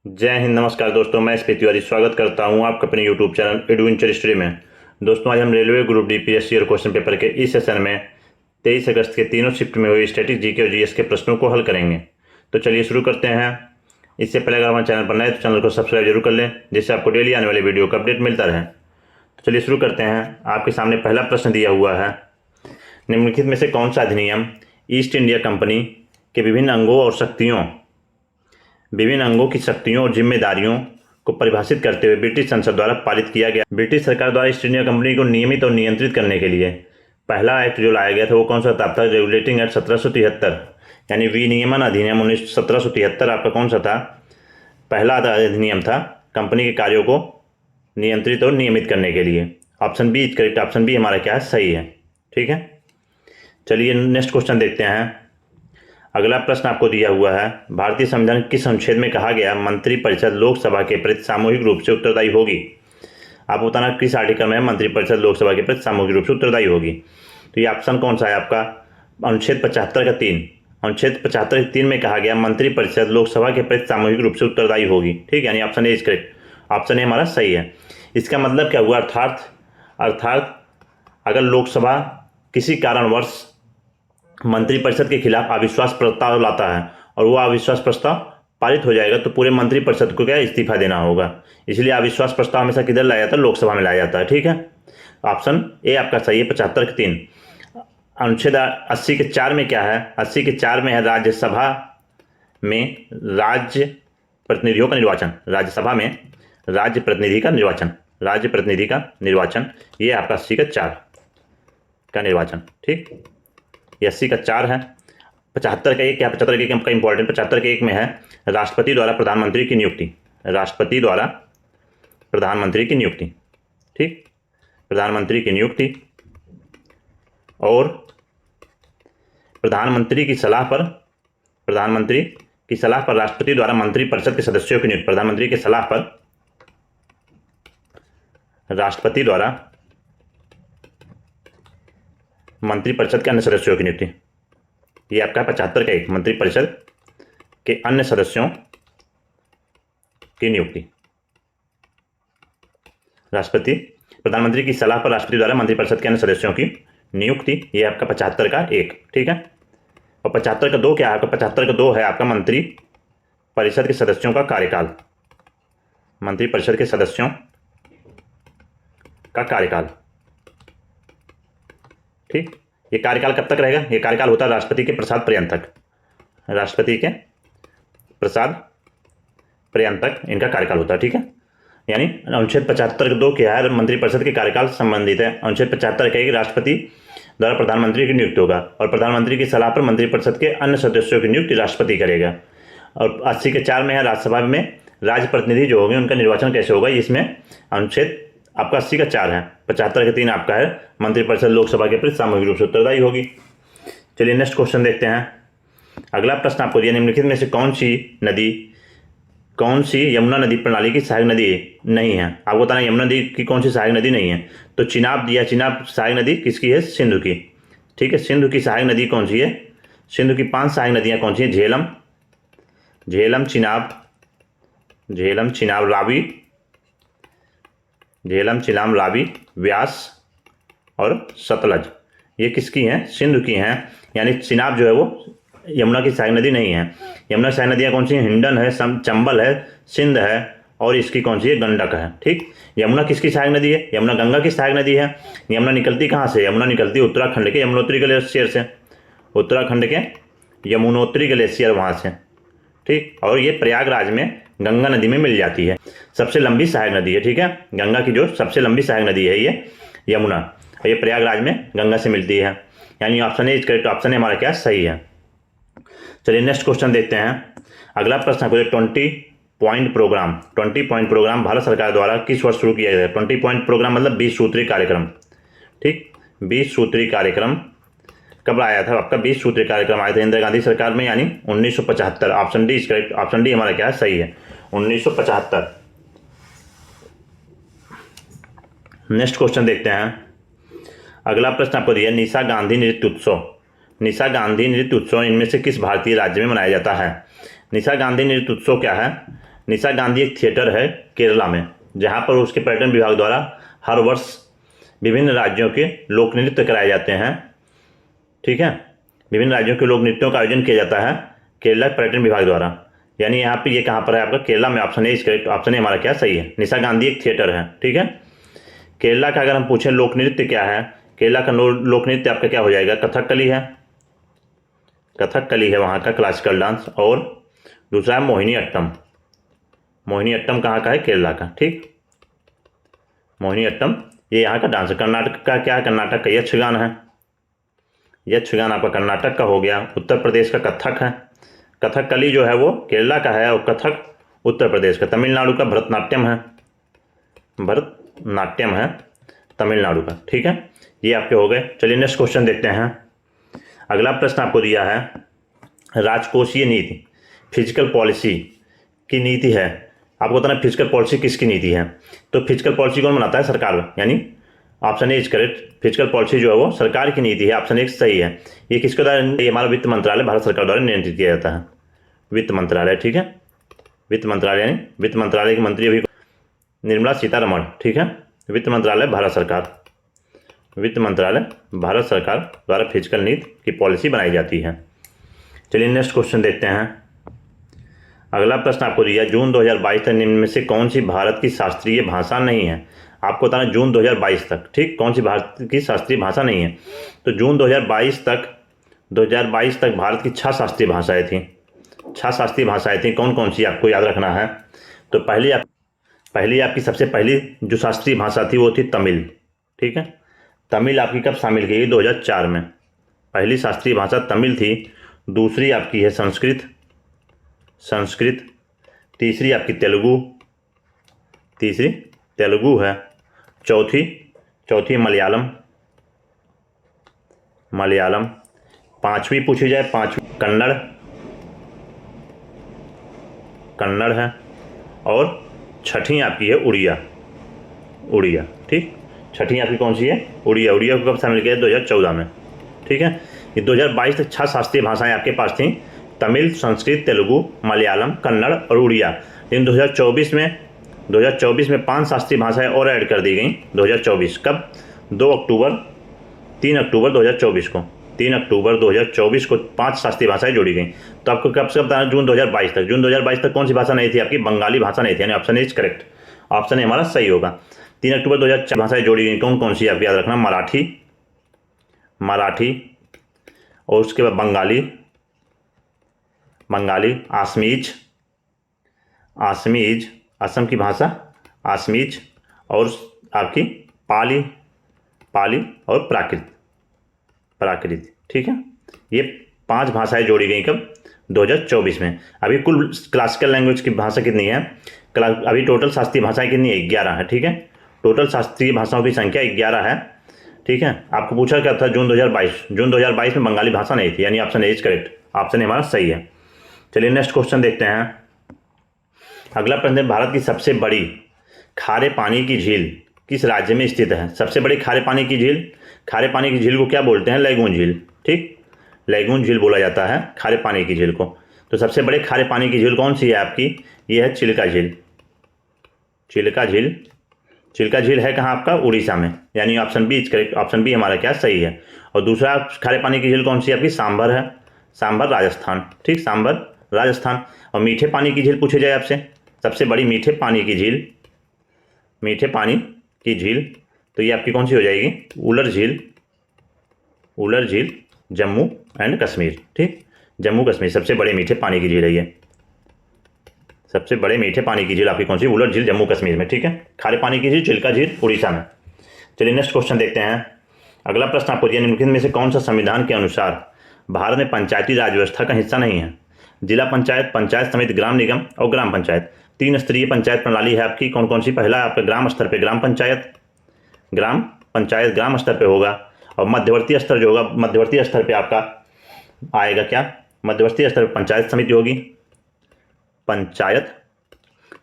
जय हिंद। नमस्कार दोस्तों, मैं एसपी तिवारी स्वागत करता हूं आपका अपने यूट्यूब चैनल एडवेंचर हिस्ट्री में। दोस्तों, आज हम रेलवे ग्रुप डी पीएससी और क्वेश्चन पेपर के इस सेशन में 23 अगस्त के तीनों शिफ्ट में हुए स्टैटिक जीके और जीएस के प्रश्नों को हल करेंगे। तो चलिए शुरू करते हैं। इससे पहले अगर हमारे चैनल पर नए तो चैनल को सब्सक्राइब जरूर कर लें, जिससे आपको डेली आने वाले वीडियो का अपडेट मिलता रहे। तो चलिए शुरू करते हैं। आपके सामने पहला प्रश्न दिया हुआ है, निम्नलिखित में से कौन सा अधिनियम ईस्ट इंडिया कंपनी के विभिन्न अंगों की शक्तियों और जिम्मेदारियों को परिभाषित करते हुए ब्रिटिश संसद द्वारा पारित किया गया। ब्रिटिश सरकार द्वारा ईस्ट इंडिया कंपनी को नियमित और नियंत्रित करने के लिए पहला एक्ट जो लाया गया था वो कौन सा था? रेगुलेटिंग एक्ट 1773, यानी विनियमन अधिनियम 1773 आपका कौन सा था? पहला अधिनियम था कंपनी के कार्यों को नियंत्रित और नियमित करने के लिए। Option B is correct. Option B हमारा क्या है? सही है। ठीक है, चलिए नेक्स्ट क्वेश्चन देखते हैं। अगला प्रश्न आपको दिया हुआ है, भारतीय संविधान किस अनुच्छेद में कहा गया मंत्रिपरिषद लोकसभा के प्रति सामूहिक रूप से उत्तरदायी होगी? आप बताना किस आर्टिकल में मंत्रिपरिषद लोकसभा के प्रति सामूहिक रूप से उत्तरदायी होगी। तो ये ऑप्शन कौन सा है आपका? अनुच्छेद 75 का 3। अनुच्छेद 75 के 3 में कहा गया मंत्रिपरिषद लोकसभा के प्रति सामूहिक रूप से उत्तरदायी होगी। ठीक है, यानी option A is correct. Option A हमारा सही है। इसका मतलब क्या हुआ? अर्थात अगर लोकसभा किसी कारणवश मंत्रिपरिषद के खिलाफ अविश्वास प्रस्ताव लाता है और वो अविश्वास प्रस्ताव पारित हो जाएगा तो पूरे मंत्रिपरिषद को क्या इस्तीफा देना होगा। इसलिए अविश्वास प्रस्ताव हमेशा किधर लाया जाता है? लोकसभा में लाया जाता है। ठीक है, ऑप्शन ए आपका सही है, 75 के 3। अनुच्छेद 80 के 4 में क्या है? 80 के 4 में है राज्यसभा में राज्य प्रतिनिधियों का निर्वाचन। राज्यसभा में राज्य प्रतिनिधि का निर्वाचन। ये आपका 80 का 4 का निर्वाचन। ठीक, ये 80 का 4 है। 75 का 1 क्या? 75 का 1 आपका इंपॉर्टेंट। 75 के 1 में है राष्ट्रपति द्वारा प्रधानमंत्री की नियुक्ति। ठीक, प्रधानमंत्री की नियुक्ति और प्रधानमंत्री की सलाह पर राष्ट्रपति द्वारा मंत्रिपरिषद के सदस्यों की नियुक्ति। प्रधानमंत्री की सलाह पर राष्ट्रपति द्वारा मंत्रिपरिषद के अन्य सदस्यों की नियुक्ति। ये आपका 75 का 1, मंत्रिपरिषद के अन्य सदस्यों की नियुक्ति। प्रधानमंत्री की सलाह पर राष्ट्रपति द्वारा मंत्रिपरिषद के अन्य सदस्यों की नियुक्ति। ये आपका 75 का 1। ठीक है, और 75 का 2 क्या है आपका? 75 का 2 है आपका मंत्री परिषद के सदस्यों का कार्यकाल। मंत्रिपरिषद के सदस्यों का कार्यकाल। ठीक, ये कार्यकाल कब तक रहेगा? ये कार्यकाल होता है राष्ट्रपति के प्रसाद पर्यंत तक इनका कार्यकाल होता है। ठीक है, यानी अनुच्छेद 75 का 2 क्या है? मंत्रिपरिषद के कार्यकाल संबंधित है। अनुच्छेद 75 का 1 राष्ट्रपति द्वारा प्रधानमंत्री की नियुक्ति होगा और प्रधानमंत्री की सलाह पर मंत्रिपरिषद के अन्य सदस्यों की नियुक्ति राष्ट्रपति करेगा। और 80 के 4 में है राज्यसभा में राज्य प्रतिनिधि जो होंगे उनका निर्वाचन कैसे होगा? इसमें अनुच्छेद आपका 80 का 4 है। 75 के 3 आपका है मंत्रिपरिषद लोकसभा के प्रति सामूहिक रूप से उत्तरदायी होगी। चलिए नेक्स्ट क्वेश्चन देखते हैं। अगला प्रश्न आपको दिया, निम्नलिखित में से कौन सी यमुना नदी प्रणाली की सहायक नदी नहीं है? आपको बताना यमुना नदी की कौन सी सहायक नदी नहीं है। तो चिनाब दिया। चिनाब सहायक नदी किसकी है? सिंधु की। ठीक है, सिंधु की सहायक नदी कौन सी है? सिंधु की 5 सहायक नदियां कौन सी है? झेलम, चिनाब, रावी, व्यास और सतलज। ये किसकी हैं? सिंधु की हैं। यानी चिनाब जो है वो यमुना की सहायक नदी नहीं है। यमुना की सहायक नदियाँ कौन सी हैं? हिंडन है, चंबल है, सिंध है और इसकी कौन सी है? गंडक है। ठीक, यमुना किसकी सहायक नदी है? यमुना गंगा की सहायक नदी है। यमुना निकलती कहाँ से? यमुना निकलती उत्तराखंड के यमुनोत्री ग्लेशियर से। उत्तराखंड के यमुनोत्री ग्लेशियर वहाँ से। ठीक, और ये प्रयागराज में गंगा नदी में मिल जाती है। सबसे लंबी सहायक नदी है। ठीक है, गंगा की जो सबसे लंबी सहायक नदी है ये यमुना, ये प्रयागराज में गंगा से मिलती है। यानी option A is correct. Option A हमारा क्या? सही है। चलिए नेक्स्ट क्वेश्चन देखते हैं। अगला प्रश्न आपको 20 पॉइंट प्रोग्राम भारत सरकार द्वारा किस वर्ष शुरू किया गया? 20 पॉइंट प्रोग्राम मतलब 20 सूत्री कार्यक्रम। ठीक, 20 सूत्री कार्यक्रम कब आया था आपका? 20 सूत्री कार्यक्रम आया था इंदिरा गांधी सरकार में, यानी 1975। Option D is correct. Option D हमारा क्या है? सही है, 1975। नेक्स्ट क्वेश्चन देखते हैं। अगला प्रश्न आपको दिया, निशा गांधी नृत्य उत्सव इनमें से किस भारतीय राज्य में मनाया जाता है? निशा गांधी नृत्य उत्सव क्या है? निशा गांधी एक थिएटर है केरला में, जहाँ पर उसके पर्यटन विभाग द्वारा हर वर्ष विभिन्न राज्यों के लोक नृत्य कराए जाते हैं। ठीक है, विभिन्न राज्यों के लोक नृत्यों का आयोजन किया जाता है केरला पर्यटन विभाग द्वारा। यानी यहाँ पे ये कहाँ पर है आपका? केरला में। Option A is correct. Option A हमारा क्या सही है? निशा गांधी एक थिएटर है। ठीक है, केरला का अगर हम पूछें लोक नृत्य क्या है, केरला का लोक नृत्य आपका क्या हो जाएगा? कथकली है। कथकली है वहाँ का क्लासिकल डांस। और दूसरा है मोहिनी अट्टम। मोहिनी अट्टम कहाँ का है? केरला का। ठीक, मोहिनी अट्टम ये यहाँ का डांस है। कर्नाटक का क्या है? कर्नाटक का यक्षगान है। यक्षगान आपका कर्नाटक का हो गया। उत्तर प्रदेश का कथक है। कथकली जो है वो केरला का है और कथक उत्तर प्रदेश का। तमिलनाडु का भरतनाट्यम है। भरतनाट्यम है तमिलनाडु का। ठीक है, ये आपके हो गए। चलिए नेक्स्ट क्वेश्चन देखते हैं। अगला प्रश्न आपको दिया है, राजकोषीय नीति फिजिकल पॉलिसी की नीति है। आपको बताना फिजिकल पॉलिसी किसकी नीति है। तो फिजिकल पॉलिसी कौन बनाता है? सरकार। यानी option A is correct. Physical policy जो है वो सरकार की नीति है। ऑप्शन एक सही है। ये किसके द्वारा? ये हमारा वित्त मंत्रालय भारत सरकार द्वारा नियंत्रित किया जाता है। वित्त मंत्रालय। ठीक है, वित्त मंत्रालय यानी वित्त मंत्रालय की मंत्री अभी निर्मला सीतारमण। ठीक है, वित्त मंत्रालय भारत सरकार। वित्त मंत्रालय भारत सरकार द्वारा फिजिकल नीति की पॉलिसी बनाई जाती है। चलिए नेक्स्ट क्वेश्चन देखते हैं। अगला प्रश्न आपको दिया, जून 2022 तक निम्न में से कौन सी भारत की शास्त्रीय भाषा नहीं है। आपको बताना जून 2022 तक। ठीक, कौन सी भारत की शास्त्रीय भाषा नहीं है। तो जून 2022 तक भारत की 6 शास्त्रीय भाषाएं थी। 6 शास्त्रीय भाषाएं थी। कौन कौन सी आपको याद रखना है। तो पहली आपकी सबसे पहली जो शास्त्रीय भाषा थी वो थी तमिल। ठीक है, तमिल आपकी कब शामिल की गई? 2004 में। पहली शास्त्रीय भाषा तमिल थी। दूसरी आपकी है संस्कृत। तीसरी आपकी तेलुगु है। चौथी मलयालम। पांचवी पूछी जाए, पांचवी कन्नड़ है। और छठी आपकी है उड़िया। ठीक, छठी आपकी कौन सी है? उड़िया को कब शामिल किया? 2014 में। ठीक है, ये 2022 तक 6 शास्त्रीय भाषाएं आपके पास थी। तमिल, संस्कृत, तेलुगु, मलयालम, कन्नड़ और उड़िया। लेकिन 2024 में 5 शास्त्रीय भाषाएं और ऐड कर दी गई। 2024 कब? 3 अक्टूबर 2024 को। 3 अक्टूबर 2024 को 5 शास्त्रीय भाषाएं जोड़ी गई। तो आपको कब से बताना? जून 2022 तक। जून 2022 तक कौन सी भाषा नहीं थी आपकी? बंगाली भाषा नहीं थी। यानी ऑप्शन इज करेक्ट। ऑप्शन हमारा सही होगा। 3 अक्टूबर 2004 भाषाएं जोड़ी गई। कौन कौन सी आपको याद रखना? मराठी और उसके बाद बंगाली, आसमीज असम की भाषा आसमीज, और आपकी पाली और प्राकृत। ठीक है, ये 5 भाषाएं जोड़ी गई कब? 2024 में। अभी कुल क्लासिकल लैंग्वेज की भाषा कितनी है? अभी टोटल शास्त्रीय भाषाएं कितनी है? 11 है। ठीक है, टोटल शास्त्रीय भाषाओं की संख्या 11 है। ठीक है, आपको पूछा क्या था? जून 2022 में बंगाली भाषा नहीं थी। यानी option A is correct. Option हमारा सही है। चलिए नेक्स्ट क्वेश्चन देखते हैं। अगला प्रश्न है, भारत की सबसे बड़ी खारे पानी की झील किस राज्य में स्थित है? सबसे बड़ी खारे पानी की झील को क्या बोलते हैं? लैगून झील। ठीक, लैगून झील बोला जाता है खारे पानी की झील को। तो सबसे बड़े खारे पानी की झील कौन सी है आपकी? ये है चिल्का झील है कहाँ आपका? उड़ीसा में। यानी option B is correct. Option B हमारा क्या सही है। और दूसरा खारे पानी की झील कौन सी है आपकी? सांभर है। सांभर राजस्थान। ठीक, सांभर राजस्थान। और मीठे पानी की झील पूछे जाए आपसे, सबसे बड़ी मीठे पानी की झील तो ये आपकी कौन सी हो जाएगी? उलर झील जम्मू एंड कश्मीर। ठीक, जम्मू कश्मीर सबसे बड़े मीठे पानी की झील है ये। सबसे बड़े मीठे पानी की झील आपकी कौन सी? उलर झील जम्मू कश्मीर में। ठीक है, खारे पानी की झील चिल्का झील उड़ीसा में। चलिए नेक्स्ट क्वेश्चन देखते हैं। अगला प्रश्न आपको दिया, निम्नलिखित में से कौन सा संविधान के अनुसार भारत में पंचायती राज व्यवस्था का हिस्सा नहीं है? जिला पंचायत, पंचायत समिति, ग्राम निगम और ग्राम पंचायत। 3 स्तरीय पंचायत प्रणाली है आपकी। कौन कौन सी? पहला आपका ग्राम स्तर पे ग्राम पंचायत ग्राम स्तर पे होगा। और मध्यवर्ती स्तर जो होगा, मध्यवर्ती स्तर पे आपका आएगा क्या? मध्यवर्ती स्तर पर पंचायत समिति होगी। पंचायत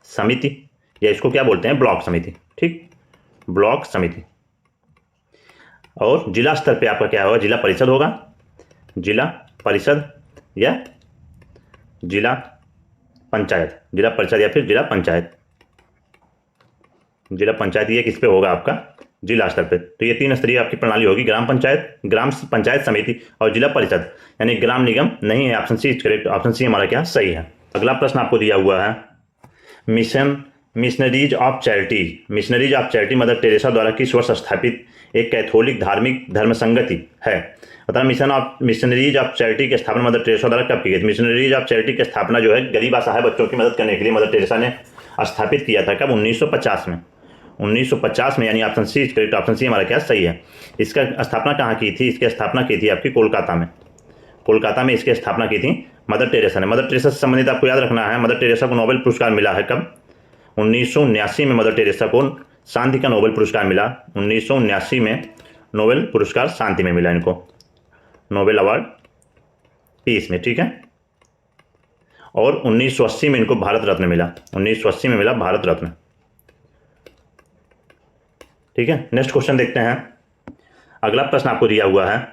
समिति, या इसको क्या बोलते हैं? ब्लॉक समिति। ठीक, ब्लॉक समिति। और जिला स्तर पे आपका क्या होगा? जिला परिषद होगा। जिला परिषद या जिला पंचायत, जिला परिषद या फिर जिला पंचायत। जिला पंचायत ये किस पे होगा आपका, जिला स्तर पे। तो ये 3 स्तरीय आपकी प्रणाली होगी, ग्राम पंचायत, ग्राम पंचायत समिति और जिला परिषद, यानी ग्राम निगम नहीं है। Option C is correct, option C हमारा क्या सही है। अगला प्रश्न आपको दिया हुआ है, missionaries of charity. Missionaries of charity mother Teresa द्वारा किस वर्ष स्थापित एक कैथोलिक धार्मिक धर्म संगति है। मतलब मिशनरीज ऑफ चैरिटी की स्थापना मदर टेरेसा द्वारा कब की गई थी। मिशनरीज ऑफ चैरिटी की स्थापना जो है गरीब असहाय बच्चों की मदद करने के लिए मदर टेरेसा ने स्थापित किया था। कब, 1950 में। 1950 में, यानी option C correct, option C हमारा क्या सही है। इसका स्थापना कहाँ की थी, इसकी स्थापना की थी आपकी कोलकाता में। कोलकाता में इसकी स्थापना की थी मदर टेरेसा ने। मदर टेरेसा से संबंधित आपको याद रखना है, मदर टेरेसा को नोबेल पुरस्कार मिला है कब, 1979 में मदर टेरेसा को शांति का नोबेल पुरस्कार मिला। 1979 में नोबेल पुरस्कार शांति में मिला इनको, नोबेल अवार्ड पीस में, ठीक है। और 1980 में इनको भारत रत्न मिला, 1980 में मिला भारत रत्न, ठीक है। नेक्स्ट क्वेश्चन देखते हैं। अगला प्रश्न आपको दिया हुआ है,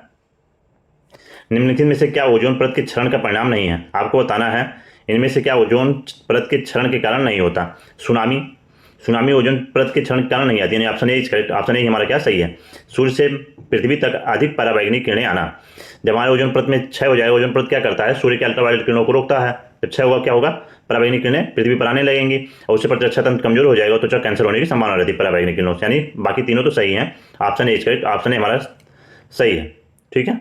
निम्नलिखित में से क्या ओजोन परत के क्षरण का परिणाम नहीं है। आपको बताना है इनमें से क्या ओजोन परत के क्षरण के कारण नहीं होता। सुनामी ओजोन परत के क्षरण के कारण नहीं आती, यानी option A is correct, option A हमारा क्या सही है। सूर्य से पृथ्वी तक अधिक पराबैंगनी किरणें आना, जब हमारे ओजोन परत में क्षय हो जाएगा, ओजोन परत क्या करता है, सूर्य के अल्ट्रावायलेट किरणों को रोकता है। जब क्षय होगा क्या होगा, पराबैंगनी किरणें पृथ्वी पर आने लगेंगी और उससे प्रतिरक्षा तंत्र कमजोर हो जाएगा, तो त्वचा कैंसर होने की संभावना रहती है पराबैंगनी किरणों से। यानी बाकी तीनों तो सही हैं, option A is correct, option A हमारा सही है, ठीक है।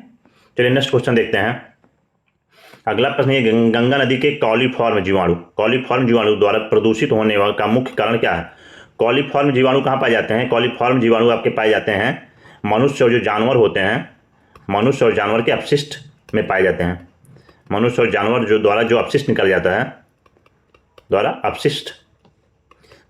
चलिए नेक्स्ट क्वेश्चन देखते हैं। अगला प्रश्न ये, गंगा नदी के कॉलीफॉर्म जीवाणु द्वारा प्रदूषित होने का मुख्य कारण क्या है। कॉलीफॉर्म जीवाणु कहाँ पाए जाते हैं। कॉलीफॉर्म जीवाणु आपके पाए जाते हैं मनुष्य और जो जानवर होते हैं, मनुष्य और जानवर के अपशिष्ट में पाए जाते हैं। मनुष्य और जानवर जो द्वारा जो अपशिष्ट निकल जाता है, द्वारा अपशिष्ट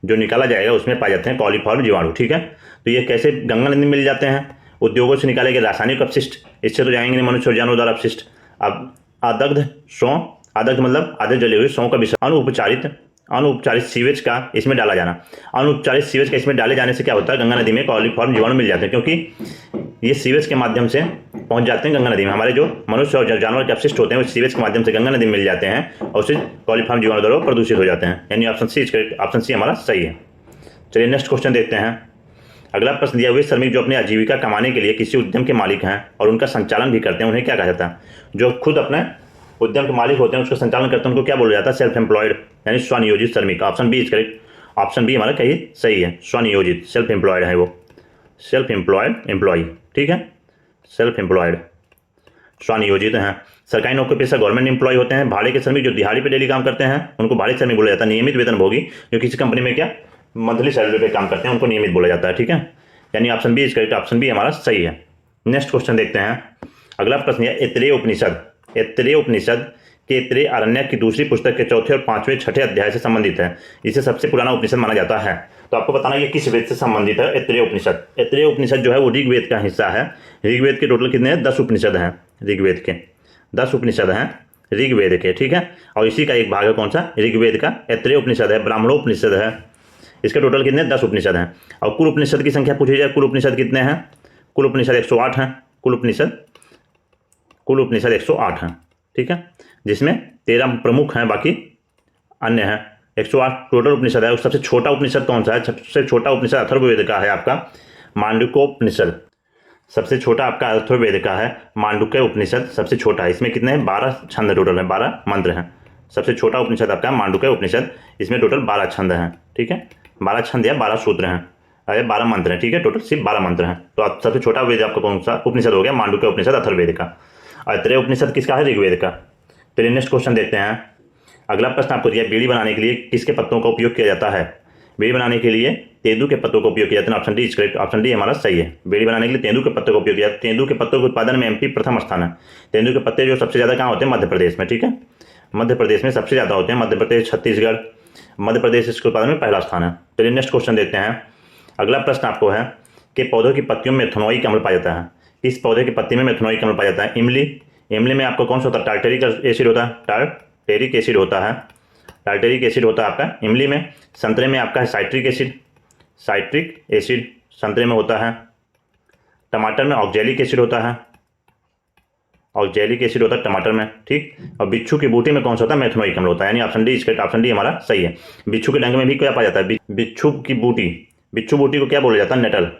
जो निकाला जाएगा उसमें पाए जाते हैं कॉलीफॉर्म जीवाणु, ठीक है। तो ये कैसे गंगा नदी में मिल जाते हैं, उद्योगों से निकाले गए रासायनिक अपशिष्ट, इससे तो जाएंगे नहीं मनुष्य और जानवर द्वारा अपशिष्ट। अब आदग्ध सौ, आदग्ध मतलब आधे जले हुए सौ का विसर्जन, अनुपचारित सीवेज का इसमें डाला जाना। अनुपचारित सीवेज का इसमें डाले जाने से क्या होता है, गंगा नदी में कॉलीफॉर्म जीवाणु मिल जाते हैं, क्योंकि ये सीवेज के माध्यम से पहुंच जाते हैं गंगा नदी में। हमारे जो मनुष्य और जानवर के अपशिष्ट होते हैं वो सीवेज के माध्यम से गंगा नदी में मिल जाते हैं और उससे कॉलीफॉर्म जीवाणु द्वारा प्रदूषित हो जाते हैं, यानी option C correct, option C हमारा सही है। चलिए नेक्स्ट क्वेश्चन देखते हैं। अगला प्रश्न दिया हुआ, श्रमिक जो अपनी आजीविका कमाने के लिए किसी उद्यम के मालिक हैं और उनका संचालन भी करते हैं, उन्हें क्या कहा जाता है। जो खुद अपने उद्यम के मालिक होते हैं उसका संचालन करते हैं उनको क्या बोला जाता है, सेल्फ एम्प्लॉयड, यानी स्वनियोजित श्रमिक। Option B is correct, option B हमारा कहीं सही है, स्वनियोजित, सेल्फ एम्प्लॉयड है वो, सेल्फ एम्प्लॉयड एम्प्लॉय, ठीक है, सेल्फ एम्प्लॉयड, स्वनियोजित हैं। सरकारी नौकरी पेशा गवर्नमेंट एम्प्लॉय होते हैं। भाड़े के श्रमिक जो दिहाड़ी पे डेली काम करते हैं उनको भाड़े श्रमिक बोला जाता है। नियमित वेतनभोगी जो किसी कंपनी में क्या मंथली सैलरी पे काम करते हैं उनको नियमित बोला जाता है, ठीक है, यानी option B is correct, option B हमारा सही है। नेक्स्ट क्वेश्चन देखते हैं। अगला प्रश्न है, ऐतरेय उपनिषद, ऐतरेय उपनिषद के ऐतरेय आरण्यक की दूसरी पुस्तक के चौथे और पांचवें छठे अध्याय से संबंधित है। इसे सबसे पुराना उपनिषद माना जाता है। तो आपको बताना ये किस वेद से संबंधित है। ऐतरेय उपनिषद, ऐतरेय उपनिषद जो है वो ऋग्वेद का हिस्सा है। ऋग्वेद के टोटल कितने हैं, 10 उपनिषद हैं। ऋग्वेद के 10 उपनिषद हैं ऋग्वेद के, ठीक है, और इसी का एक भाग है कौन सा, ऋग्वेद का ऐतरेय उपनिषद है। ब्राह्मणोपनिषद है, इसके टोटल कितने 10 उपनिषद हैं। और कुल उपनिषद की संख्या पूछी जाए, कुल उपनिषद कितने हैं, कुल उपनिषद 108 हैं। कुल उपनिषद 108 हैं, ठीक है, जिसमें 13 प्रमुख हैं, बाकी अन्य हैं। 108 टोटल उपनिषद है। सबसे छोटा उपनिषद कौन सा है, सबसे छोटा उपनिषद अथर्ववेद का है आपका मांडुक्योपनिषद। सबसे छोटा आपका अथर्ववेद का है मांडुक्य उपनिषद, सबसे छोटा है। इसमें कितने हैं, 12 छंद टोटल हैं, 12 मंत्र हैं। सबसे छोटा उपनिषद आपका मांडुक्य उपनिषद, इसमें टोटल 12 छंद हैं, ठीक है, 12 छंद या 12 सूत्र हैं, अरे 12 मंत्र हैं, ठीक है, टोटल सिर्फ 12 मंत्र हैं। तो सबसे छोटा वेद आपका कौन सा उपनिषद हो गया, मांडुक्य उपनिषद अथर्ववेद का। ऐतरेय उपनिषद किसका है, ऋग्वेद का। चलिए नेक्स्ट क्वेश्चन देखते हैं। अगला प्रश्न आपको दिया, बीड़ी बनाने के लिए किसके पत्तों का उपयोग किया जाता है। बीड़ी बनाने के लिए तेंदू के पत्तों का उपयोग किया जाता है। Option D is correct, option D हमारा सही है। बीड़ी बनाने के लिए तेंदू के पत्तों का उपयोग किया जाता है। तेंदू के पत्तों के उत्पादन में एमपी प्रथम स्थान है। तेंदू के पत्ते जो सबसे ज़्यादा कहाँ होते हैं, मध्य प्रदेश में, ठीक है, मध्य प्रदेश में सबसे ज़्यादा होते हैं। मध्य प्रदेश, छत्तीसगढ़, मध्य प्रदेश इसके उत्पादन में पहला स्थान है। चलिए नेक्स्ट क्वेश्चन देखते हैं। अगला प्रश्न आपको है कि पौधों की पत्तियों में मेथनोइक अम्ल पाया जाता है। इस पौधे की पत्ती में मेथनोइक अम्ल पाया जाता है। इमली में आपका कौन सा होता है, टार्टेरिक एसिड होता है, टार्टेरिक एसिड होता है, टार्टेरिक एसिड होता है आपका इमली में। संतरे में आपका है साइट्रिक एसिड संतरे में होता है। टमाटर में ऑक्जेलिक एसिड होता है, और जेलिक एसिड होता है टमाटर में, ठीक। और बिच्छू की बूटी में कौन सा होता है? मेथनोइक अम्ल होता है, यानी ऑप्शन डी इसका ऑप्शन डी हमारा सही है। बिच्छू के डंक में भी क्या पाया जाता है? बिच्छू की बूटी, बिच्छू बूटी को क्या बोला जाता है? नेटल,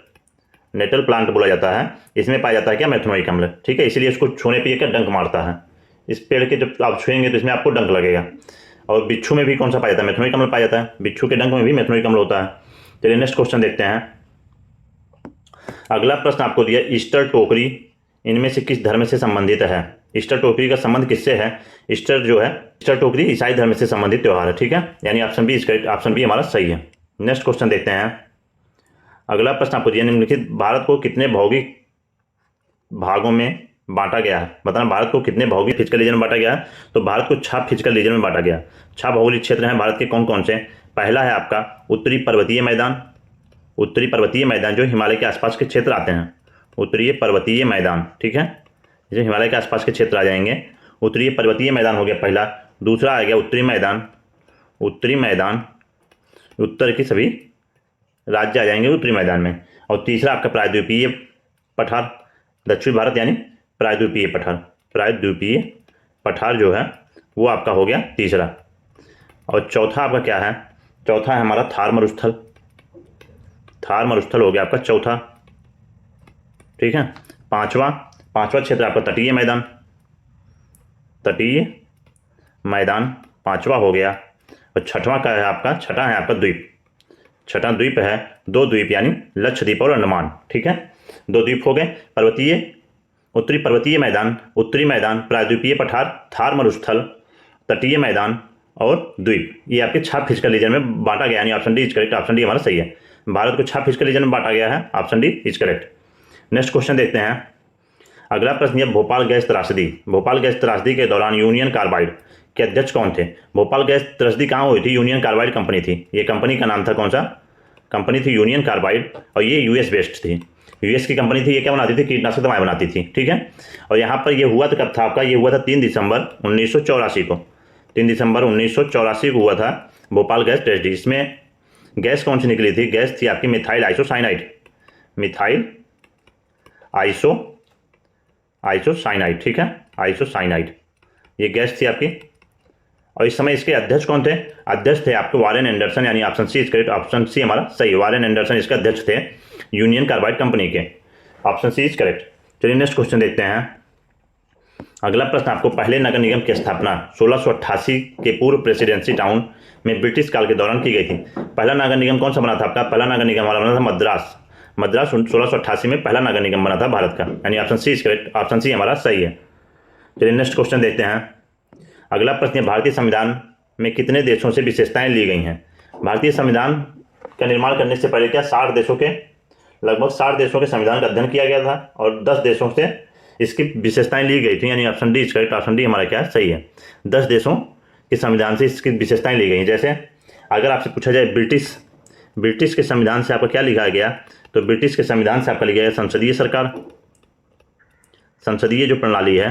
नेटल प्लांट बोला जाता है। इसमें पाया जाता है क्या? मेथनोइक अम्ल, ठीक है। इसीलिए इसको छूने पर क्या डंक मारता है। इस पेड़ के जब आप छुएंगे तो इसमें आपको डंक लगेगा। और बिच्छू में भी कौन सा पाया जाता है? मेथनोइक अम्ल पाया जाता है। बिच्छू के डंक में भी मेथनोइक अम्ल होता है। चलिए नेक्स्ट क्वेश्चन देखते हैं। अगला प्रश्न आपको दिया, ईस्टर टोकरी इनमें से किस धर्म से संबंधित है? ईस्टर टोकरी का संबंध किससे है? ईस्टर जो है, ईस्टर टोकरी ईसाई धर्म से संबंधित त्यौहार है, ठीक है। यानी ऑप्शन बी इसका ऑप्शन बी हमारा सही है। नेक्स्ट क्वेश्चन देखते हैं। अगला प्रश्न आपको दिया, निम्नलिखित भारत को कितने भौगोलिक भागों में बांटा गया है? बताना भारत को कितने भौगोलिक फिजिकल रीजन में बांटा गया है? तो भारत को 6 फिजिकल रीजन में बांटा गया। 6 भौगोलिक क्षेत्र हैं भारत के, कौन कौन से? पहला है आपका उत्तरी पर्वतीय मैदान, उत्तरी पर्वतीय मैदान जो हिमालय के आसपास के क्षेत्र आते हैं, उत्तरीय पर्वतीय मैदान, ठीक है। जो हिमालय के आसपास के क्षेत्र आ जाएंगे, उत्तरीय पर्वतीय मैदान हो गया पहला। दूसरा आ गया उत्तरी मैदान, उत्तरी मैदान, उत्तर की सभी राज्य आ जाएंगे उत्तरी मैदान में। और तीसरा आपका प्रायद्वीपीय पठार, दक्षिण भारत यानी प्रायद्वीपीय पठार, प्रायद्वीपीय पठार जो है वो आपका हो गया तीसरा। और चौथा आपका क्या है? चौथा है हमारा थार मरुस्थल, थार मरुस्थल हो गया आपका चौथा, ठीक है। पांचवा क्षेत्र आपका तटीय मैदान, तटीय मैदान पांचवा हो गया। और छठवां का है आपका, छठा है आपका द्वीप, छठा द्वीप है, 2 द्वीप यानी लक्षद्वीप और अंडमान, ठीक है। 2 द्वीप हो गए, पर्वतीय, उत्तरी पर्वतीय मैदान, उत्तरी मैदान, प्रायद्वीपीय पठार, थार मरुस्थल, तटीय मैदान और द्वीप। ये आपके 6 फिजिकल रीजन में बांटा गया, यानी option D is correct, option D हमारा सही है। भारत को 6 फिजिकल रीजन में बांटा गया है, option D is correct. Next question देखते हैं। अगला प्रश्न है, भोपाल गैस त्रासदी, भोपाल गैस त्रासदी के दौरान यूनियन कार्बाइड के अध्यक्ष कौन थे? भोपाल गैस त्रासदी कहाँ हुई थी? यूनियन कार्बाइड कंपनी थी। ये कंपनी का नाम था कौन सा? कंपनी थी यूनियन कार्बाइड, और ये यूएस बेस्ड थी, यूएस की कंपनी थी। ये क्या बनाती थी? कीटनाशक दवाएं बनाती थी, ठीक है। और यहाँ पर ये हुआ तो कब था आपका? ये हुआ था 3 दिसंबर 1984 को, 3 दिसंबर 1984 को हुआ था भोपाल गैस ट्रेजेडी। इसमें गैस कौन सी निकली थी? गैस थी आपकी मिथाइल आइसोसाइनाइड, मिथाइल आइसोसाइनाइड, ठीक है, आइसोसाइनाइड ये गैस थी आपकी। और इस समय इसके अध्यक्ष कौन थे? अध्यक्ष थे आपके वारेन एंडरसन, यानी option C is correct, option C हमारा सही। वारेन एंडरसन इसके अध्यक्ष थे यूनियन कार्बाइड कंपनी के, ऑप्शन सी इज करेक्ट। चलिए नेक्स्ट क्वेश्चन देखते हैं। अगला प्रश्न आपको, पहले नगर निगम की स्थापना 1688 के पूर्व प्रेसिडेंसी टाउन में ब्रिटिश काल के दौरान की गई थी। पहला नगर निगम कौन सा बना था आपका? पहला नगर निगम हमारा बना था मद्रास, मद्रास 1688 में पहला नगर निगम बना था भारत का, यानी option C is correct, option C हमारा सही है। चलिए नेक्स्ट क्वेश्चन देखते हैं। अगला प्रश्न है, भारतीय संविधान में कितने देशों से विशेषताएं ली गई हैं? भारतीय संविधान का निर्माण करने से पहले क्या 60 देशों के, लगभग 60 देशों के संविधान का अध्ययन किया गया था और 10 देशों से इसकी विशेषताएं ली गई थी, यानी option D is correct, option D हमारा क्या सही है। 10 देशों के संविधान से इसकी विशेषताएं ली गई। जैसे अगर आपसे पूछा जाए ब्रिटिश के संविधान से आपका क्या लिखा गया, तो ब्रिटिश के संविधान से आपका लिखा गया संसदीय सरकार, संसदीय जो प्रणाली है,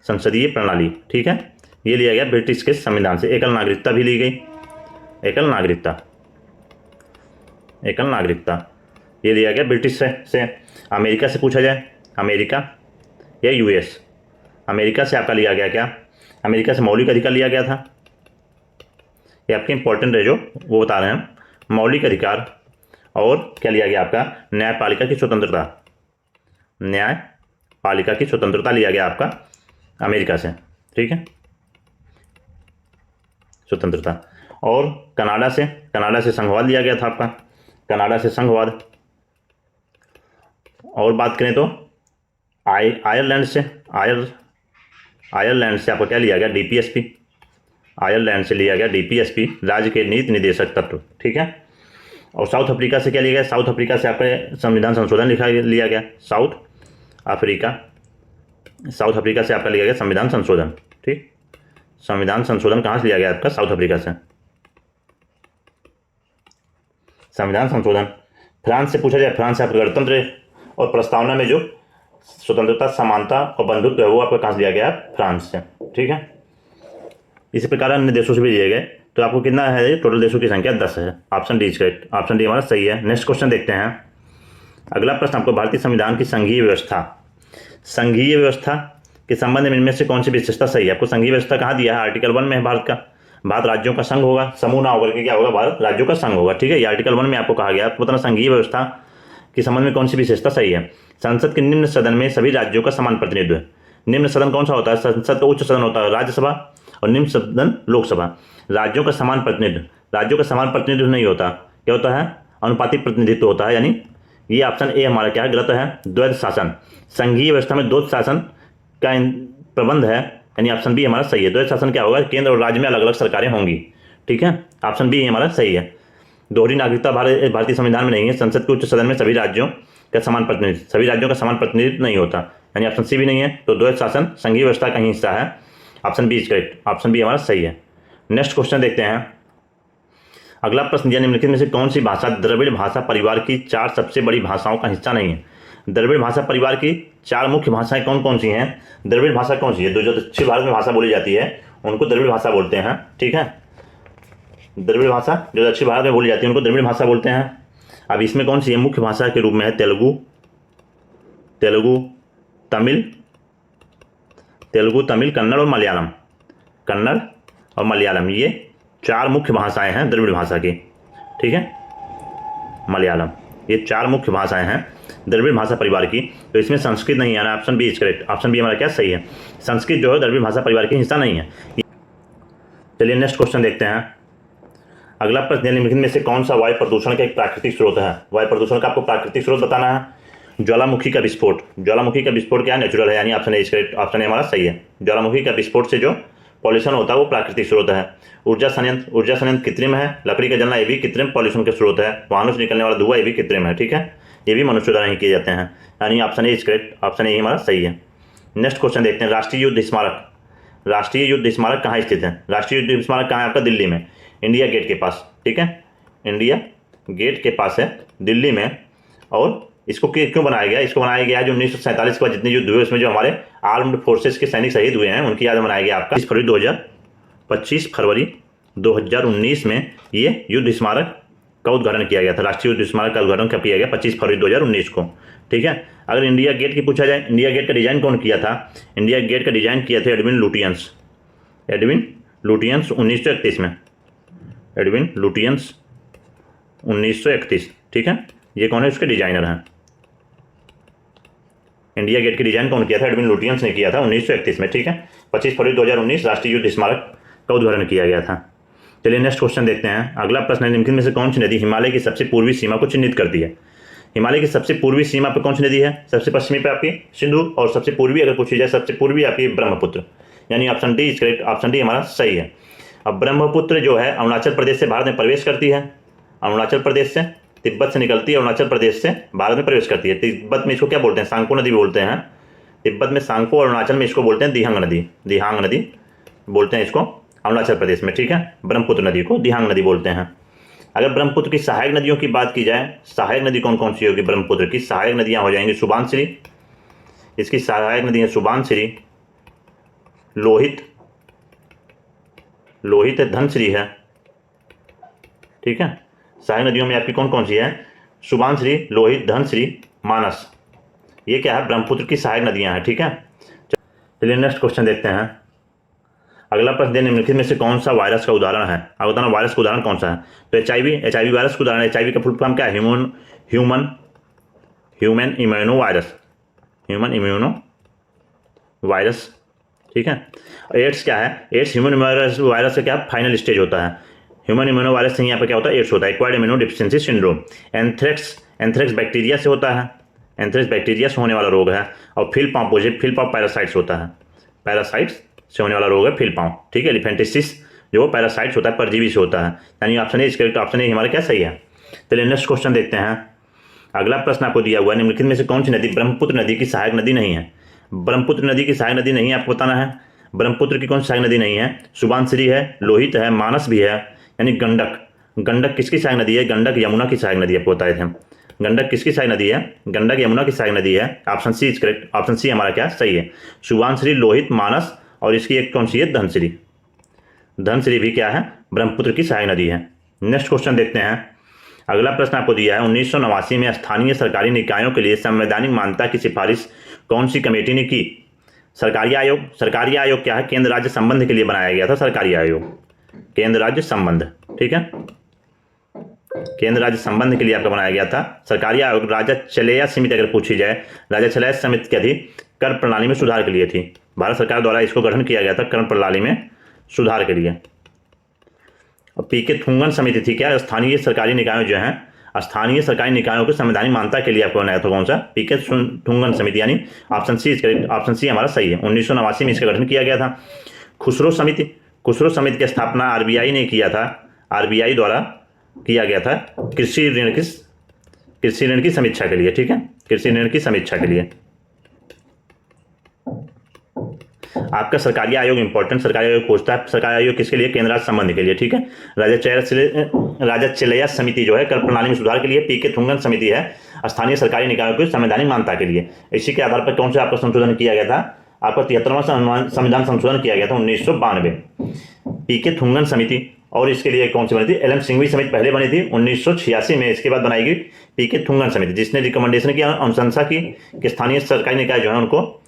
संसदीय प्रणाली, ठीक है, ये लिया गया ब्रिटिश के संविधान से। एकल नागरिकता भी ली गई, एकल नागरिकता, एकल नागरिकता ये लिया गया ब्रिटिश से। अमेरिका से पूछा जाए, अमेरिका या यूएस, अमेरिका से आपका लिया गया क्या? अमेरिका से मौलिक अधिकार लिया गया था। ये आपके इंपॉर्टेंट है जो वो बता रहे हैं, मौलिक अधिकार। और क्या लिया गया आपका? न्यायपालिका की स्वतंत्रता, न्यायपालिका की स्वतंत्रता लिया गया आपका अमेरिका से, ठीक है, स्वतंत्रता। और कनाडा से संघवाद लिया गया था आपका, कनाडा से संघवाद। और बात करें तो आयरलैंड से आपको क्या लिया गया? डीपीएसपी, आयरलैंड से लिया गया डीपीएसपी, राज्य के नीति निदेशक तत्व, ठीक है। और साउथ अफ्रीका से क्या लिया गया? साउथ अफ्रीका से आपका संविधान संशोधन लिया गया, साउथ अफ्रीका से आपका लिया गया संविधान संशोधन, ठीक। संविधान संशोधन कहाँ से लिया गया आपका? साउथ अफ्रीका से। संविधान संशोधन फ्रांस से पूछा जाए, फ्रांस से आपका गणतंत्र और प्रस्तावना में जो स्वतंत्रता, समानता और बंधुत्व है वो आपका कहाँ से लिया गया? फ्रांस से, ठीक है। इसी प्रकार अन्य देशों से भी लिए गए। तो आपको कितना है? टोटल देशों की संख्या 10 है, option D correct, option D हमारा सही है। नेक्स्ट क्वेश्चन देखते हैं। अगला प्रश्न आपको, भारतीय संविधान की संघीय व्यवस्था के संबंध में इनमें से कौन सी विशेषता सही है? आपको संघीय व्यवस्था कहाँ दिया है? आर्टिकल 1 में है भारत का। भारत राज्यों का संघ होगा, समूह ना होकर के क्या होगा, भारत राज्यों का संघ होगा। ठीक है, ये आर्टिकल 1 में आपको कहा गया। आपको बताना संघीय व्यवस्था के संबंध में कौन सी विशेषता सही है? संसद के निम्न सदन में सभी राज्यों का समान प्रतिनिधित्व है। निम्न सदन कौन सा होता है? संसद का उच्च सदन होता है राज्यसभा और निम्न सदन लोकसभा। राज्यों का समान प्रतिनिधित्व, राज्यों का समान प्रतिनिधित्व नहीं होता, क्या होता है? अनुपातिक प्रतिनिधित्व होता है। यानी ये ऑप्शन ए हमारा क्या है? गलत है। द्वैध शासन, संघीय व्यवस्था में द्वैध शासन का प्रबंध है, यानी ऑप्शन बी हमारा सही है। द्वैध शासन क्या होगा? केंद्र और राज्य में अलग अलग सरकारें होंगी। ठीक है, ऑप्शन बी हमारा सही है। दोहरी नागरिकता भारतीय संविधान में नहीं है। संसद के उच्च सदन में सभी राज्यों का समान प्रतिनिधित्व, सभी राज्यों का समान प्रतिनिधित्व नहीं होता, यानी ऑप्शन सी भी नहीं है। तो द्वैध शासन संघीय व्यवस्था का ही हिस्सा है। Option B is correct, option B हमारा सही है। नेक्स्ट क्वेश्चन देखते हैं। अगला प्रश्न दिया, निम्नलिखित में से कौन सी भाषा द्रविड़ भाषा परिवार की 4 सबसे बड़ी भाषाओं का हिस्सा नहीं है? द्रविड़ भाषा परिवार की 4 मुख्य भाषाएं कौन कौन सी हैं? द्रविड़ भाषा कौन सी है? जो दक्षिण भारत में भाषा बोली जाती है उनको द्रविड़ भाषा बोलते हैं। ठीक है, द्रविड़ भाषा जो दक्षिण भारत में बोली जाती है उनको द्रविड़ भाषा बोलते हैं। अब इसमें कौन सी है? मुख्य भाषा के रूप में है तेलुगु, तमिल, कन्नड़ और मलयालम। कन्नड़ और मलयालम ये 4 मुख्य भाषाएं हैं द्रविड़ भाषा की। ठीक है, मलयालम, ये 4 मुख्य भाषाएं हैं द्रविड़ भाषा परिवार की। तो इसमें संस्कृत नहीं है, option B is correct, option B हमारा क्या सही है। संस्कृत जो है द्रविड़ भाषा परिवार की हिस्सा नहीं है। चलिए नेक्स्ट क्वेश्चन देखते हैं। अगला प्रश्न, निम्नलिखित में से कौन सा वायु प्रदूषण का एक प्राकृतिक स्रोत है? वायु प्रदूषण का आपको प्राकृतिक स्रोत बताना है। ज्वालामुखी का विस्फोट, ज्वालामुखी का विस्फोट क्या नेचुरल है, यानी option A is correct, option A हमारा सही है। ज्वालामुखी का विस्फोट से जो पॉल्यूशन होता है वो प्राकृतिक स्रोत है। ऊर्जा संयंत्र कृत्रिम है। लकड़ी का जलना ये भी कृत्रिम पॉल्यूशन का स्रोत है। वाहनों से निकलने वाला धुआं ये भी कृत्रिम है। ठीक है, ये भी मनुष्य द्वारा ही किए जाते हैं, यानी option A is correct, option A हमारा सही है। नेक्स्ट क्वेश्चन देखते हैं। राष्ट्रीय युद्ध स्मारक, राष्ट्रीय युद्ध स्मारक कहाँ स्थित है? राष्ट्रीय युद्ध स्मारक कहाँ है आपका? दिल्ली में, इंडिया गेट के पास। ठीक है, इंडिया गेट के पास है दिल्ली में। और इसको क्यों बनाया गया? इसको बनाया गया जो 1947 के बाद जितने युद्ध हुए उसमें जो हमारे आर्म्ड फोर्सेस के सैनिक शहीद हुए हैं उनकी याद में बनाया गया आपका 25 फरवरी 2019 में ये युद्ध स्मारक का उद्घाटन किया गया था। राष्ट्रीय युद्ध स्मारक का उद्घाटन कब किया गया? 25 फरवरी 2019 को। ठीक है, अगर इंडिया गेट की पूछा जाए, इंडिया गेट का डिजाइन कौन किया था? इंडिया गेट का डिजाइन किया था एडविन लुटियंस 1931 में, एडविन लुटियंस 1931। ठीक है, ये कौन है? उसके डिजाइनर हैं। इंडिया गेट की डिजाइन कौन किया था? एडविन लुटियंस ने किया था 1931 में। ठीक है, 25 फरवरी 2019 राष्ट्रीय युद्ध स्मारक का उद्घाटन किया गया था। चलिए नेक्स्ट क्वेश्चन देखते हैं। अगला प्रश्न है, निम्नलिखित में से कौन सी नदी हिमालय की सबसे पूर्वी सीमा को चिन्हित करती है? हिमालय की सबसे पूर्वी सीमा पर कौन सी नदी है? सबसे पश्चिमी पे आपकी सिंधु और सबसे पूर्वी अगर पूछी जाए सबसे पूर्वी आपकी ब्रह्मपुत्र, यानी option D is correct, option D हमारा सही है। अब ब्रह्मपुत्र जो है अरुणाचल प्रदेश से भारत में प्रवेश करती है, अरुणाचल प्रदेश से, तिब्बत से निकलती है, अरुणाचल प्रदेश से भारत में प्रवेश करती है। तिब्बत में इसको क्या बोलते हैं? सांको नदी बोलते हैं। तिब्बत में सांको, अरुणाचल में इसको बोलते हैं दिहांग नदी, दिहांग नदी बोलते हैं इसको अरुणाचल प्रदेश में। ठीक है, ब्रह्मपुत्र नदी को दिहांग नदी बोलते हैं। अगर ब्रह्मपुत्र की सहायक नदियों की बात की जाए, सहायक नदी कौन कौन सी होगी? ब्रह्मपुत्र की सहायक नदियां हो जाएंगी सुबानश्री, इसकी सहायक नदी है सुबानश्री, लोहित धनश्री है। ठीक है, सहायक नदियों में आपकी कौन कौन सी है? सुबानश्री, लोहित, धनश्री, मानस, ये क्या है? ब्रह्मपुत्र की सहायक नदियां हैं। ठीक है, चलिए नेक्स्ट क्वेश्चन देखते हैं। अगला प्रश्न, निम्नलिखित में से कौन सा वायरस का उदाहरण है? आप बताना वायरस का उदाहरण कौन सा है? तो एचआईवी वायरस का उदाहरण। एचआईवी का फुल फॉर्म क्या है? Human immuno virus. ठीक है, एड्स क्या है? एड्स ह्यूमन इम्यूनो वायरस का क्या फाइनल स्टेज होता है? ह्यूमन इम्यूनो वायरस से यहाँ पे क्या होता है? एड्स होता है, acquired immuno deficiency syndrome. Anthrax bacteria से होता है, एंथ्रेक्स बैक्टीरिया से होने वाला रोग है। और फिल पाँव पैरासाइट्स होता है, पैरासाइट्स से होने वाला रोग है फिल पाँव। ठीक है, एलिफेंटिसिस जो पैरासाइट्स होता है, परजीवी से होता है, यानी option A is correct, option A हमारा क्या सही है। चलिए नेक्स्ट क्वेश्चन देखते हैं। अगला प्रश्न आपको दिया हुआ है, निम्नलिखित में से कौन सी नदी ब्रह्मपुत्र नदी की सहायक नदी नहीं है? ब्रह्मपुत्र नदी की सहायक नदी नहीं है, आपको बताना है ब्रह्मपुत्र की कौन सी सहायक नदी नहीं है। सुबानश्री है, लोहित है, मानस भी है, यानी गंडक किसकी सहायक नदी है? गंडक यमुना की सहायक नदी, आपको बताए थे हम। गंडक किसकी सहायक नदी है? गंडक यमुना की सहायक नदी है। Option C is correct, option C हमारा क्या सही है। सुबानश्री, लोहित, मानस और इसकी एक कौन सी है? धनश्री भी क्या है? ब्रह्मपुत्र की सहायक नदी है। नेक्स्ट क्वेश्चन देखते हैं। अगला प्रश्न आपको दिया है, 1989 में स्थानीय सरकारी निकायों के लिए संवैधानिक मान्यता की सिफारिश कौन सी कमेटी ने की? सरकारी आयोग क्या है? केंद्र राज्य संबंध के लिए बनाया गया था सरकारी आयोग, केंद्र राज्य संबंध, ठीक है, केंद्र राज्य संबंध के लिए आपका बनाया गया था सरकारी आयोग। राजचलया समिति अगर पूछी जाए, राजचलया समिति क्या थी? कर प्रणाली में सुधार के लिए थी। भारत सरकार द्वारा इसको गठन किया गया था कर प्रणाली में सुधार के लिए। और पीके थुंगन समिति थी क्या? स्थानीय सरकारी निकायों जो हैं, स्थानीय सरकारी निकायों की संवैधानिक मान्यता के लिए आपको बनाया था। कौन सा? पीके थुंगन समिति, यानी ऑप्शन सी हमारा सही है। 1989 में इसका गठन किया गया था। खुसरो समिति की स्थापना आरबीआई ने किया था, आरबीआई द्वारा किया गया था कृषि ऋण की समीक्षा के लिए, ठीक है, कृषि ऋण की समीक्षा के लिए। आपका सरकारी आयोग इंपॉर्टेंट, सरकारी आयोग पूछता है, सरकारी आयोग किसके लिए? केंद्र राज्य संबंध के लिए, ठीक है। राजचलया समिति जो है कर प्रणाली में सुधार के लिए। पीके थुंगन समिति है स्थानीय सरकारी निकायों की संवैधानिक मान्यता के लिए। इसी के आधार पर कौन सा आपका संशोधन किया गया था? आपका 73वां संविधान संशोधन किया गया था 1992। पीके थुंगन समिति, और इसके लिए कौन सी बनी थी? एलएम सिंघवी समिति पहले बनी थी 1986 में, इसके बाद बनाई गई पीके थुंगन समिति, जिसने रिकमेंडेशन किया, अनुशंसा की कि स्थानीय सरकारी निकाय जो है उनको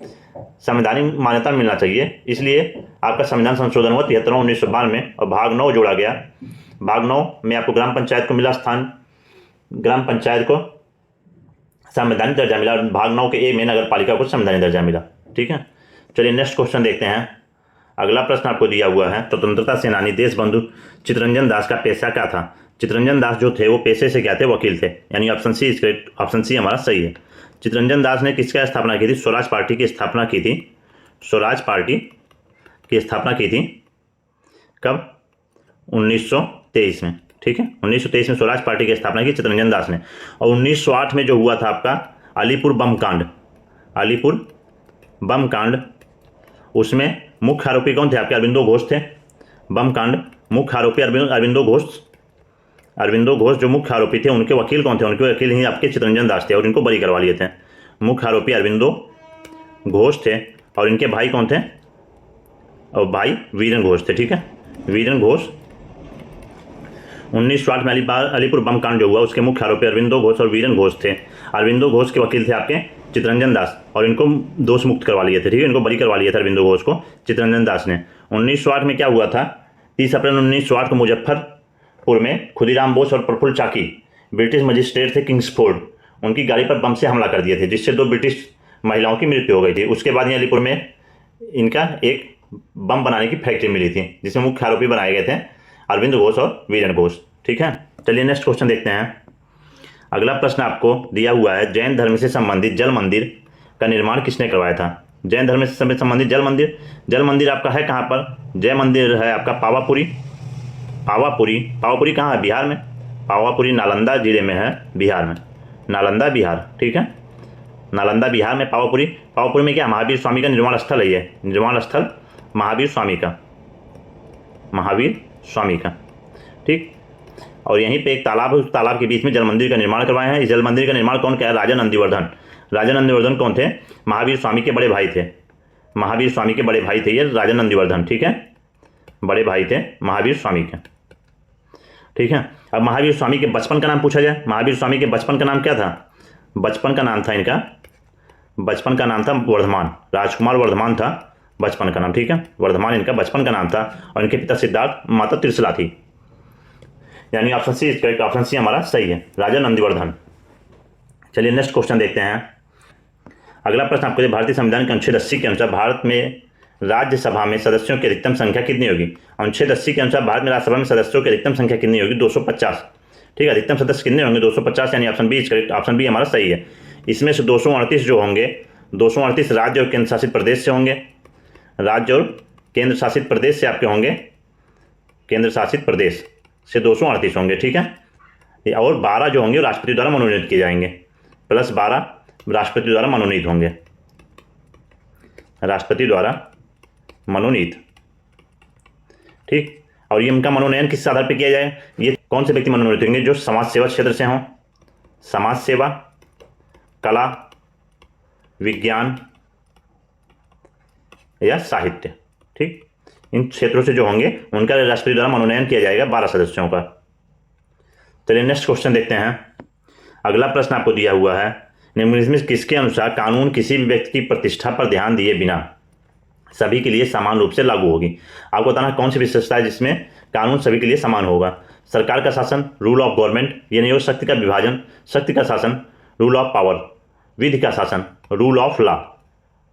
संवैधानिक मान्यता मिलना चाहिए। इसलिए आपका संविधान संशोधन हुआ 73 1992 में, और भाग 9 जोड़ा गया। भाग 9 में आपको ग्राम पंचायत को मिला स्थान, ग्राम पंचायत को संवैधानिक दर्जा मिला। भाग 9 के ए में नगर पालिका को संवैधानिक दर्जा मिला, ठीक है। चलिए नेक्स्ट क्वेश्चन देखते हैं। अगला प्रश्न आपको दिया हुआ है, स्वतंत्रता सेनानी देशबंधु चित्तरंजन दास का पेशा क्या था? चित्तरंजन दास जो थे वो पेशे से क्या थे? वकील थे, यानी ऑप्शन सी हमारा सही है। चित्तरंजन दास ने किसका स्थापना की थी? स्वराज पार्टी की स्थापना की थी। स्वराज पार्टी की स्थापना की थी कब? 1923 में, ठीक है, 1923 में स्वराज पार्टी की स्थापना की चित्तरंजन दास ने। और 1908 में जो हुआ था आपका अलीपुर बम कांड, अलीपुर बम कांड, उसमें मुख्य आरोपी कौन थे आपके? अरविंदो घोष थे। बम कांड मुख्य आरोपी अरविंदो घोष जो मुख्य आरोपी थे, उनके वकील कौन थे? उनके वकील ही आपके चित्तरंजन दास थे, और इनको बरी करवा लिए थे। मुख्य आरोपी अरविंदो घोष थे, और इनके भाई कौन थे? और भाई वीरेन घोष थे, ठीक है, वीरेन घोष। 1908 में अलीपुर बम कांड जो हुआ, उसके मुख्य आरोपी अरविंदो घोष और वीरेन घोष थे। अरविंदो घोष के वकील थे आपके चित्तरंजन दास, और इनको दोष मुक्त करवा लिए थे, ठीक है, इनको बरी करवा लिया था अरविंदो घोष को चित्तरंजन दास ने। 1908 में क्या हुआ था? 30 अप्रैल 1908 को मुजफ्फरपुर में खुदीराम बोस और प्रफुल्ल चाकी ब्रिटिश मजिस्ट्रेट थे किंग्सफोर्ड, उनकी गाड़ी पर बम से हमला कर दिए थे, जिससे 2 ब्रिटिश महिलाओं की मृत्यु हो गई थी। उसके बाद अलीपुर में इनका एक बम बनाने की फैक्ट्री मिली थी, जिसमें मुख्य आरोपी बनाए गए थे अरविंद घोष और वीरेन घोष, ठीक है। चलिए नेक्स्ट क्वेश्चन देखते हैं। अगला प्रश्न आपको दिया हुआ है, जैन धर्म से संबंधित जल मंदिर का निर्माण किसने करवाया था? जैन धर्म से संबंधित जल मंदिर आपका है कहाँ पर? जय मंदिर है आपका पावापुरी कहाँ है? बिहार में। पावापुरी नालंदा जिले में है, बिहार में, नालंदा बिहार, ठीक है, नालंदा बिहार में पावापुरी में क्या? महावीर स्वामी का निर्वाण स्थल है, ये निर्वाण स्थल महावीर स्वामी का, ठीक। और यहीं पे एक तालाब है, उस तालाब के बीच में जल मंदिर का निर्माण करवाए हैं। इस जल मंदिर का निर्माण कौन किया? राजा नंदीवर्धन कौन थे? महावीर स्वामी के बड़े भाई थे, महावीर स्वामी के बड़े भाई थे ये राजा नंदीवर्धन, ठीक है, बड़े भाई थे महावीर स्वामी के, ठीक है। अब महावीर स्वामी के बचपन का नाम पूछा जाए, महावीर स्वामी के बचपन का नाम क्या था? बचपन का नाम था इनका, बचपन का नाम था वर्धमान, राजकुमार वर्धमान था बचपन का नाम, ठीक है, वर्धमान इनका बचपन का नाम था। और इनके पिता सिद्धार्थ, माता त्रिशला थी, यानी option C correct, option C हमारा सही है, राजा नंदीवर्धन। चलिए नेक्स्ट क्वेश्चन देखते हैं। अगला प्रश्न आपको, भारतीय संविधान के अनुच्छेद 80 के अनुसार भारत में राज्यसभा में सदस्यों की अधिकतम संख्या कितनी होगी? अनुच्छेद 80 के अनुसार भारत में राज्यसभा में सदस्यों की अधिकतम संख्या कितनी होगी? 250, ठीक है, अधिकतम सदस्य कितने होंगे? 250, यानी option B is correct, option B हमारा सही है। इसमें से 238 जो होंगे, 238 राज्य और केंद्र शासित प्रदेश से होंगे, राज्य और केंद्र शासित प्रदेश से आपके होंगे, केंद्र शासित प्रदेश से 238 होंगे, ठीक है। और 12 जो होंगे राष्ट्रपति द्वारा मनोनीत किए जाएंगे, प्लस 12 राष्ट्रपति द्वारा मनोनीत होंगे, राष्ट्रपति द्वारा मनोनीत, ठीक। और ये उनका मनोनयन किस आधार पर किया जाए? ये कौन से व्यक्ति मनोनीत होंगे? जो समाज सेवा क्षेत्र से हों, समाज सेवा, कला, विज्ञान या साहित्य, ठीक, इन क्षेत्रों से जो होंगे उनका राष्ट्रपति द्वारा मनोनयन किया जाएगा 12 सदस्यों का। चलिए नेक्स्ट क्वेश्चन देखते हैं। अगला प्रश्न आपको दिया हुआ है, निम्नलिखित में किसके अनुसार कानून किसी भी व्यक्ति की प्रतिष्ठा पर ध्यान दिए बिना सभी के लिए समान रूप से लागू होगी। आपको बताना कौन सी विशेषता है जिसमें कानून सभी के लिए समान होगा। सरकार का शासन, रूल ऑफ गवर्नमेंट, ये नहीं हो शक्ति का विभाजन, शक्ति का शासन, रूल ऑफ पावर, विधि का शासन, rule of law.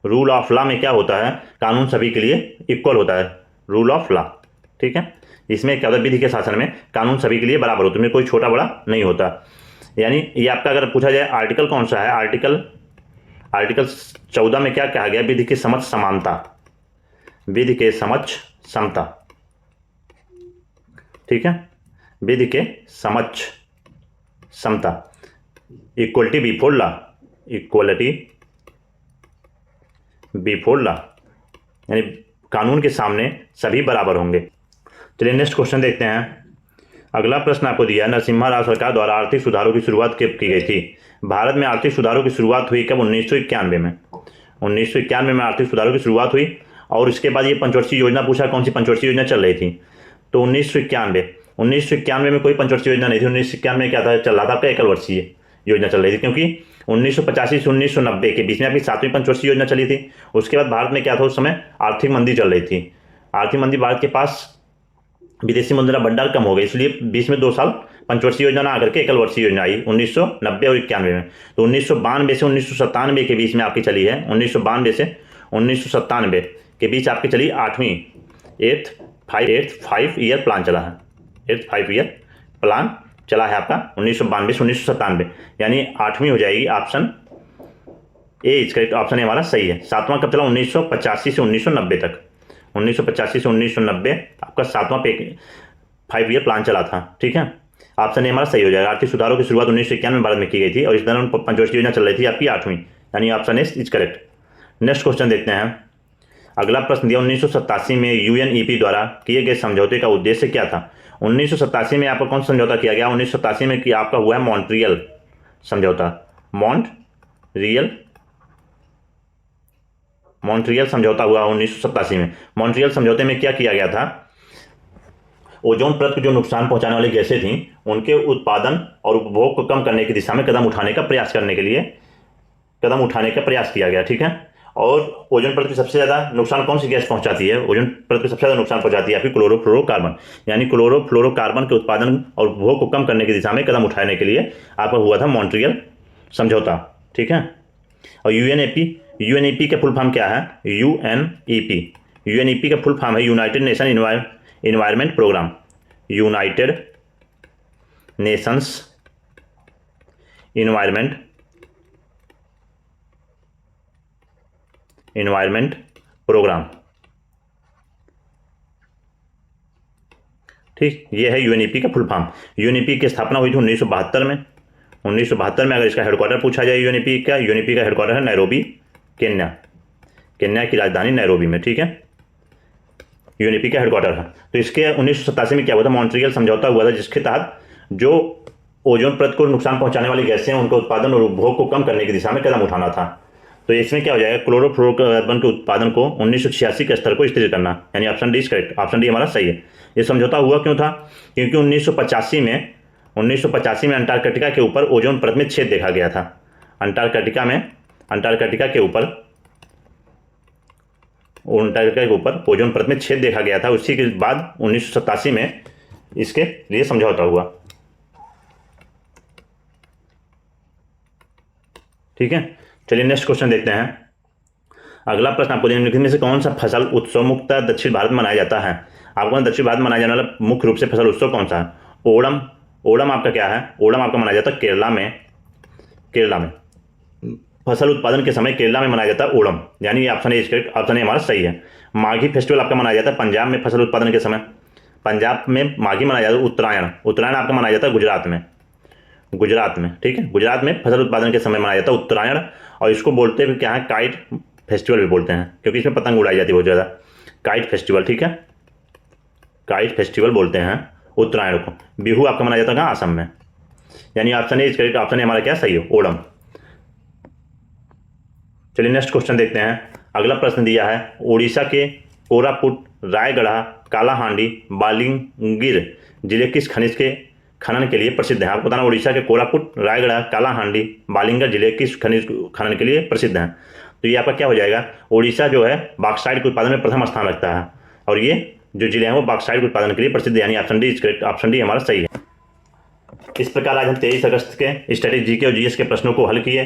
Rule of law में क्या होता है, कानून सभी के लिए इक्वल होता है, रूल ऑफ लॉ, ठीक है। इसमें क्या होता है, विधि के शासन में कानून सभी के लिए बराबर होता है, इसमें कोई छोटा बड़ा नहीं होता। यानी ये आपका अगर पूछा जाए आर्टिकल कौन सा है, आर्टिकल 14 में क्या कहा गया, विधि के समक्ष समानता, विधि के समक्ष समता, ठीक है, विधि के समक्ष समता, equality before law, equality before law, यानी कानून के सामने सभी बराबर होंगे। चलिए नेक्स्ट क्वेश्चन देखते हैं। अगला प्रश्न आपको दिया है, नरसिम्हा राव सरकार द्वारा आर्थिक सुधारों की शुरुआत कब की गई थी। भारत में आर्थिक सुधारों की शुरुआत हुई कब, 1991 में। 1991 में आर्थिक सुधारों की शुरुआत हुई और इसके बाद ये पंचवर्षीय योजना पूछा, कौन सी पंचवर्षीय योजना चल रही थी, तो 1991 में कोई पंचवर्षीय योजना नहीं थी। 1991 में क्या था, चल रहा था आपका एकल वर्षीय योजना चल रही थी, क्योंकि 1985 से 1990 के बीच में आपकी 7वीं पंचवर्षीय योजना चली थी। उसके बाद भारत में क्या था, उस समय आर्थिक मंदी चल रही थी। आर्थिक मंदी, भारत के पास विदेशी मुद्रा भंडार कम हो गई, इसलिए बीच में 2 साल पंचवर्षीय योजना ना आकर के एकल वर्षीय योजना आई 1990 और 91 में। तो 1992 से 1997 के बीच में आपकी चली है, 1992 से 1997 के बीच आपकी चली 8th 5 ईयर प्लान चला है, 8th 5 ईयर प्लान चला है आपका 1992 से 1997, यानी 8वीं हो जाएगी, option A is correct, option A हमारा सही है। 7वां कब चला, 1985 से 1990 तक, 1985 से 1990 आपका 7वां 5 ईयर प्लान चला था, ठीक है। ऑप्शन ए हमारा सही हो जाएगा। आर्थिक सुधारों की शुरुआत 1991 में भारत में की गई थी और इस दौरान पंचवर्षीय योजना चल रही थी आपकी 8वीं, यानी option A is correct. Next question देखते हैं। अगला प्रश्न दिया, 1987 में यूएनईपी द्वारा किए गए समझौते का उद्देश्य क्या था। 1987 में आपका कौन सा समझौता किया गया, 1987 में कि आपका हुआ है मॉन्ट्रियल समझौता, मॉन्ट्रियल समझौता हुआ 1987 में। मॉन्ट्रियल समझौते में क्या किया गया था, ओजोन परत को जो नुकसान पहुंचाने वाली गैसें थी उनके उत्पादन और उपभोग को कम करने की दिशा में कदम उठाने का प्रयास किया गया, ठीक है। और ओजोन परत की सबसे ज़्यादा नुकसान कौन सी गैस पहुंचाती है, ओजोन परत को सबसे ज़्यादा नुकसान पहुंचाती है आपकी क्लोरोफ्लोरोकार्बन, यानी क्लोरोफ्लोरोकार्बन के उत्पादन और उपभोग को कम करने की दिशा में कदम उठाने के लिए आपका हुआ था मॉन्ट्रियल समझौता, ठीक है। और यूएनईपी का फुल फॉर्म क्या है, यूएनईपी का फुल फॉर्म है united nation environment programme, united nations environment programme, ठीक, ये है यूएनईपी का फुल फॉर्म। यूएनईपी की स्थापना हुई थी 1972 में। 1972 में अगर इसका हेडक्वार्टर पूछा जाए यूएनईपी का हेडक्वार्टर है नैरोबी, केन्या की राजधानी नैरोबी में, ठीक है, यूएनईपी का हेडक्वार्टर है। तो इसके 1987 में क्या हुआ था, मॉन्ट्रियल समझौता हुआ था, जिसके तहत जो ओजोन परत को नुकसान पहुंचाने वाली गैसें उनके उत्पादन और उपभोग को कम करने की दिशा में कदम उठाना था। तो इसमें क्या हो जाएगा, क्लोरोफ्लोरोकार्बन के उत्पादन को 1986 के स्तर को स्थिर करना, यानी option D is correct, option D हमारा सही है। ये समझौता हुआ क्यों था, क्योंकि 1985 में अंटार्कटिका के ऊपर ओजोन परत में छेद देखा गया था। अंटार्कटिका के ऊपर ओजोन परत में छेद देखा गया था। उसी के बाद 1987 में इसके लिए समझौता हुआ, ठीक है। चलिए नेक्स्ट क्वेश्चन देखते हैं। अगला प्रश्न आपको निम्नलिखित में से कौन सा फसल उत्सव मुख्यतः दक्षिण भारत में मनाया जाता है। आपको दक्षिण भारत में मनाया जाने वाला मुख्य रूप से फसल उत्सव कौन सा है, ओणम आपका क्या है, ओणम आपका मनाया जाता है केरला में फसल उत्पादन के समय केरला में मनाया जाता है ओणम, यानी option A correct, option A हमारा सही है। माघी फेस्टिवल आपका मनाया जाता है पंजाब में फसल उत्पादन के समय, पंजाब में माघी मनाया जाता है। उत्तरायण आपका मनाया जाता है गुजरात में, ठीक है, गुजरात में फसल उत्पादन के समय मनाया जाता है उत्तरायण, और इसको बोलते हैं क्या है, काइट फेस्टिवल भी बोलते हैं, क्योंकि इसमें पतंग उड़ाई जाती है बहुत ज़्यादा, काइट फेस्टिवल, ठीक है, काइट फेस्टिवल बोलते हैं उत्तरायण को। बिहू आपका मनाया जाता है कहाँ, असम में, यानी option A correct, option A हमारा क्या सही है, ओणम। चलिए नेक्स्ट क्वेश्चन देखते हैं। अगला प्रश्न दिया है, उड़ीसा के कोरापुट, रायगढ़, कालाहांडी, बालिंगिर जिले किस खनिज के खनन के लिए प्रसिद्ध है। आपको बताना उड़ीसा के कोरापुट, रायगढ़, कालाहांडी, बालिंगर जिले किस खनिज खनन के लिए प्रसिद्ध हैं। तो ये आपका क्या हो जाएगा, उड़ीसा जो है बॉक्साइट के उत्पादन में प्रथम स्थान रखता है, और ये जो जिले हैं वो बॉक्साइट के उत्पादन के लिए प्रसिद्ध, यानी option D is correct, option D हमारा सही है। इस प्रकार आज हम 23 अगस्त के स्टैटिक जीके और जीएस के प्रश्नों को हल किए।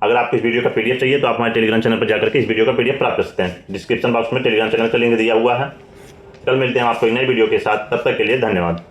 अगर आपको इस वीडियो का पीडीएफ चाहिए तो आप हमारे टेलीग्राम चैनल पर जाकर के इस वीडियो का पीडीएफ प्राप्त कर सकते हैं। डिस्क्रिप्शन बॉक्स में टेलीग्राम चैनल का लिंक दिया हुआ है। कल मिलते हैं आपको एक नई वीडियो के साथ, तब तक के लिए धन्यवाद।